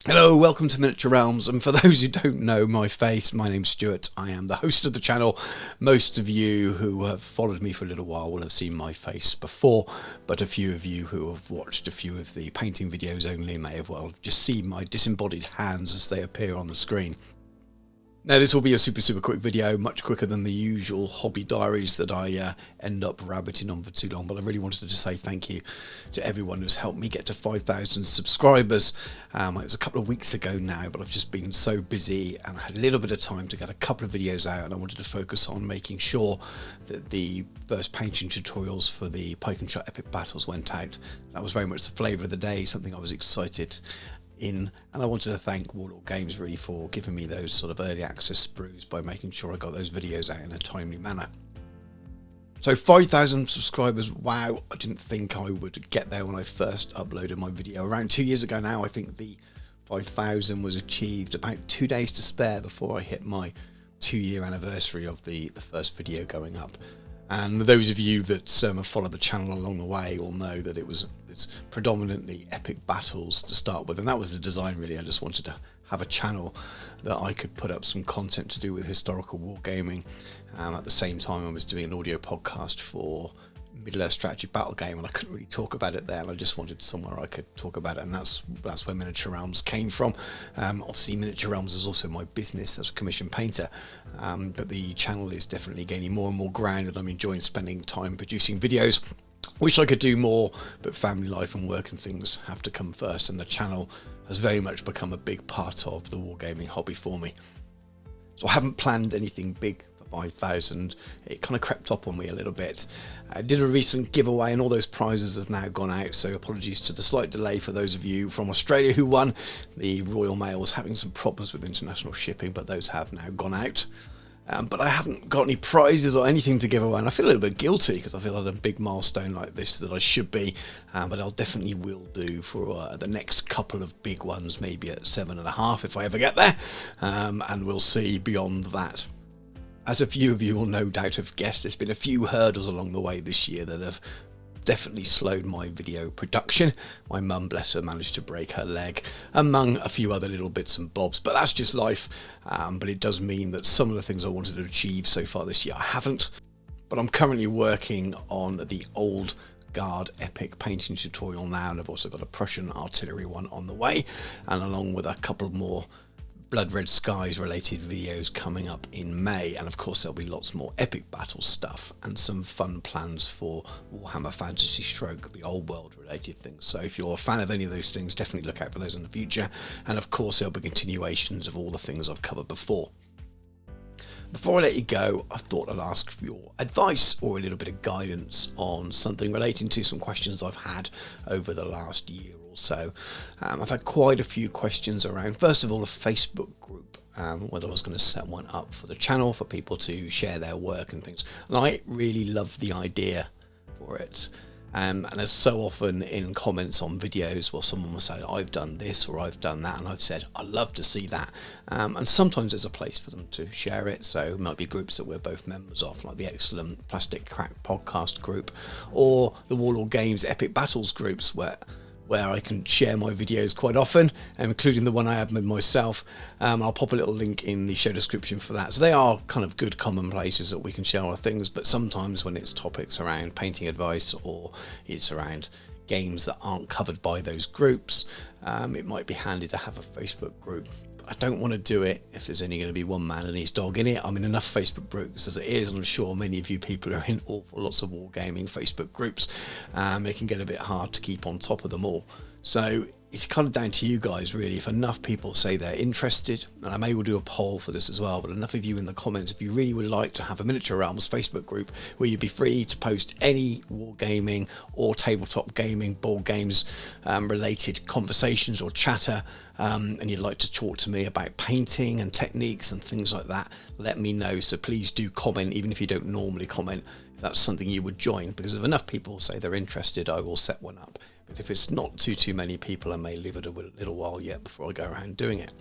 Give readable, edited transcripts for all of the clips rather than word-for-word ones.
Hello, welcome to Miniature Realms, and for those who don't know my face, my name's Stuart. I am the host of the channel. Most of you who have followed me for a little while will have seen my face before, but a few of you who have watched a few of the painting videos only may have just seen my disembodied hands as they appear on the screen. Now this will be a super quick video, much quicker than the usual hobby diaries that I end up rabbiting on for too long, but I really wanted to say thank you to everyone who's helped me get to 5,000 subscribers. It was a couple of weeks ago now, but I've just been so busy and I had a little bit of time to get a couple of videos out, and I wanted to focus on making sure that the first painting tutorials for the Pike and Shot Epic Battles went out. That was very much the flavour of the day, something I was excited in, and I wanted to thank Warhammer Games really for giving me those sort of early access sprues by making sure I got those videos out in a timely manner. So 5,000 subscribers, wow, I didn't think I would get there when I first uploaded my video. Around 2 years ago now, I think the 5,000 was achieved about 2 days to spare before I hit my 2-year anniversary of the first video going up. And those of you that have followed the channel along the way will know that it's predominantly epic battles to start with, and that was the design really. I just wanted to have a channel that I could put up some content to do with historical wargaming. At the same time I was doing an audio podcast for Middle-earth strategy battle game, and I couldn't really talk about it there, and I just wanted somewhere I could talk about it, and that's where Miniature Realms came from. Obviously Miniature Realms is also my business as a commission painter, but the channel is definitely gaining more and more ground, and I'm enjoying spending time producing videos. Wish I could do more, but family life and work and things have to come first, and the channel has very much become a big part of the wargaming hobby for me. So I haven't planned anything big for 5,000. It kind of crept up on me a little bit. I did a recent giveaway and all those prizes have now gone out, so apologies to the slight delay for those of you from Australia who won. The Royal Mail was having some problems with international shipping, but those have now gone out. But I haven't got any prizes or anything to give away, and I feel a little bit guilty because I feel at a big milestone like this that I should be, but I'll definitely will do for the next couple of big ones, maybe at 7.5 if I ever get there, and we'll see beyond that. As a few of you will no doubt have guessed, there's been a few hurdles along the way this year that have definitely slowed my video production. My mum, bless her, managed to break her leg, among a few other little bits and bobs, but that's just life. But it does mean that some of the things I wanted to achieve so far this year I haven't. But I'm currently working on the Old Guard epic painting tutorial now, and I've also got a Prussian artillery one on the way, and along with a couple more Blood Red Skies related videos coming up in May, and of course there'll be lots more epic battle stuff and some fun plans for Warhammer Fantasy Stroke, the old world related things. So if you're a fan of any of those things, definitely look out for those in the future, and of course there'll be continuations of all the things I've covered before. Before I let you go, I thought I'd ask for your advice or a little bit of guidance on something relating to some questions I've had over the last year or so. I've had quite a few questions around, first of all, a Facebook group, whether I was going to set one up for the channel for people to share their work and things. And I really love the idea for it. And as so often in comments on videos, well, someone will say, I've done this or I've done that, and I've said, I'd love to see that. And sometimes there's a place for them to share it, so it might be groups that we're both members of, like the excellent Plastic Crack podcast group, or the Warlord Games Epic Battles groups, where I can share my videos quite often, including the one I have with myself. I'll pop a little link in the show description for that. So they are kind of good common places that we can share our things, but sometimes when it's topics around painting advice or it's around games that aren't covered by those groups, it might be handy to have a Facebook group. I don't want to do it if there's only going to be one man and his dog in it. I'm in enough Facebook groups as it is, and I'm sure many of you people are in awful lots of wargaming Facebook groups. It can get a bit hard to keep on top of them all. So it's kind of down to you guys really. If enough people say they're interested, and I may well do a poll for this as well, but enough of you in the comments, if you really would like to have a Miniature Realms Facebook group where you'd be free to post any wargaming or tabletop gaming, board games related conversations or chatter, and you'd like to talk to me about painting and techniques and things like that, let me know. So please do comment, even if you don't normally comment, if that's something you would join, because if enough people say they're interested, I will set one up. But if it's not too many people, I may leave it a little while yet before I go around doing it.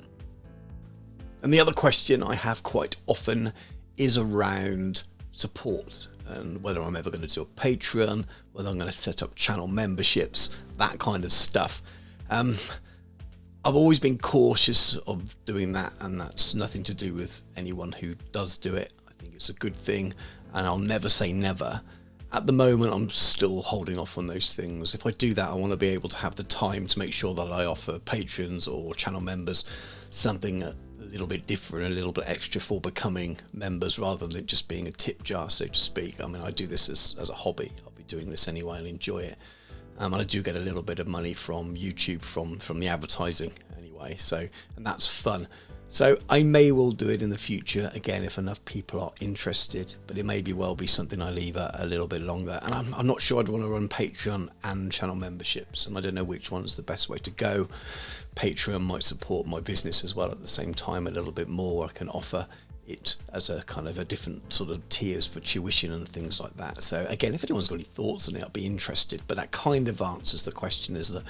And the other question I have quite often is around support, and whether I'm ever going to do a Patreon, whether I'm going to set up channel memberships, that kind of stuff. I've always been cautious of doing that, and that's nothing to do with anyone who does do it. I think it's a good thing, and I'll never say never. At the moment, I'm still holding off on those things. If I do that, I want to be able to have the time to make sure that I offer patrons or channel members something a little bit different, a little bit extra for becoming members, rather than it just being a tip jar, so to speak. I mean, I do this as a hobby. I'll be doing this anyway and enjoy it. And I do get a little bit of money from YouTube from the advertising anyway, so, and that's fun. So I may well do it in the future again if enough people are interested, but it may be well be something I leave a little bit longer. And I'm not sure I'd want to run Patreon and channel memberships, and I don't know which one's the best way to go. Patreon might support my business as well at the same time a little bit more. I can offer it as a kind of a different sort of tiers for tuition and things like that. So again, if anyone's got any thoughts on it, I'd be interested. But that kind of answers the question, is that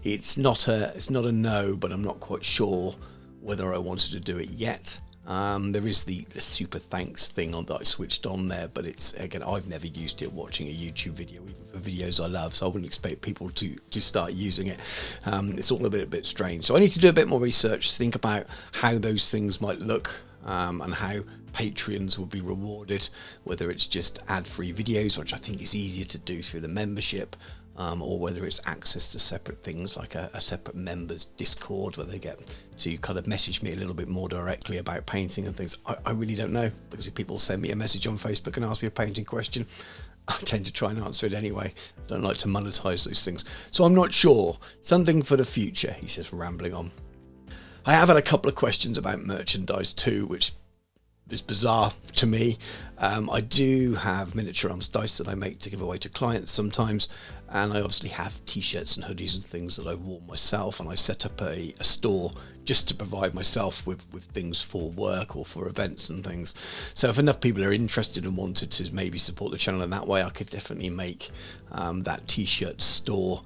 it's not a no, but I'm not quite sure whether I wanted to do it yet. There is the super thanks thing on that I switched on there, but it's, again, I've never used it watching a YouTube video, even for videos I love, so I wouldn't expect people to start using it. It's all a bit strange. So I need to do a bit more research, think about how those things might look, and how Patreons will be rewarded, whether it's just ad-free videos, which I think is easier to do through the membership, or whether it's access to separate things like a separate members Discord where they get to kind of message me a little bit more directly about painting and things. I really don't know, because if people send me a message on Facebook and ask me a painting question, I tend to try and answer it anyway. I don't like to monetize those things. So I'm not sure. Something for the future, he says, rambling on. I have had a couple of questions about merchandise too, which is bizarre to me. I do have miniature arms dice that I make to give away to clients sometimes, and I obviously have t-shirts and hoodies and things that I've worn myself, and I set up a store just to provide myself with things for work or for events and things. So if enough people are interested and wanted to maybe support the channel in that way, I could definitely make that t-shirt store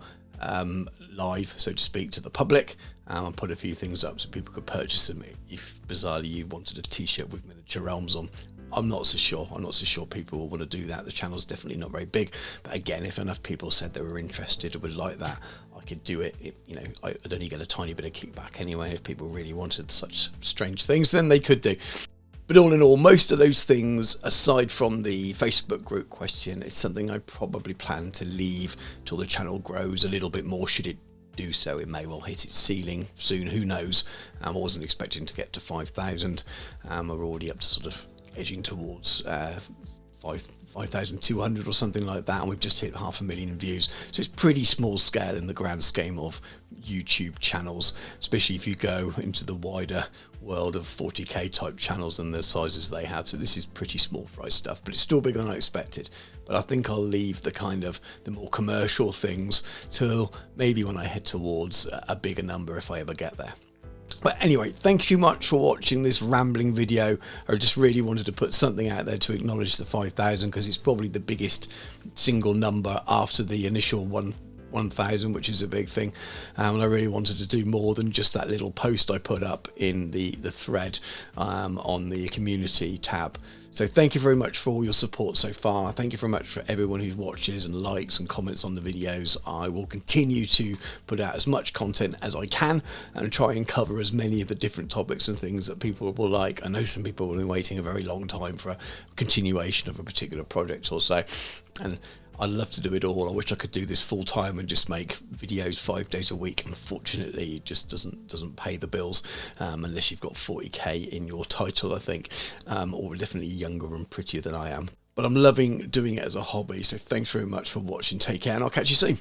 live, so to speak, to the public, and put a few things up so people could purchase them if bizarrely you wanted a t-shirt with miniature realms on. I'm not so sure people will want to do that. The channel's definitely not very big, but again, if enough people said they were interested or would like that, I could do it. You know, I'd only get a tiny bit of kickback anyway. If people really wanted such strange things, then they could do. But all in all, most of those things, aside from the Facebook group question, it's something I probably plan to leave till the channel grows a little bit more. Should it do so, it may well hit its ceiling soon, who knows. I wasn't expecting to get to 5,000. We're already up to sort of edging towards 5,200 or something like that, and we've just hit 500,000 views, so it's pretty small scale in the grand scheme of YouTube channels, especially if you go into the wider world of 40k type channels and the sizes they have. So this is pretty small fry stuff, but it's still bigger than I expected. But I think I'll leave the more commercial things till maybe when I head towards a bigger number, if I ever get there. But anyway, thank you much for watching this rambling video. I just really wanted to put something out there to acknowledge the 5,000, because it's probably the biggest single number after the initial 1,000, which is a big thing, and I really wanted to do more than just that little post I put up in the thread on the community tab. So thank you very much for all your support so far. Thank you very much for everyone who watches and likes and comments on the videos. I will continue to put out as much content as I can and try and cover as many of the different topics and things that people will like. I know some people have been waiting a very long time for a continuation of a particular project or so, and I'd love to do it all. I wish I could do this full time and just make videos 5 days a week. Unfortunately, it just doesn't pay the bills unless you've got 40k in your title, I think, or definitely younger and prettier than I am. But I'm loving doing it as a hobby. So thanks very much for watching. Take care, and I'll catch you soon.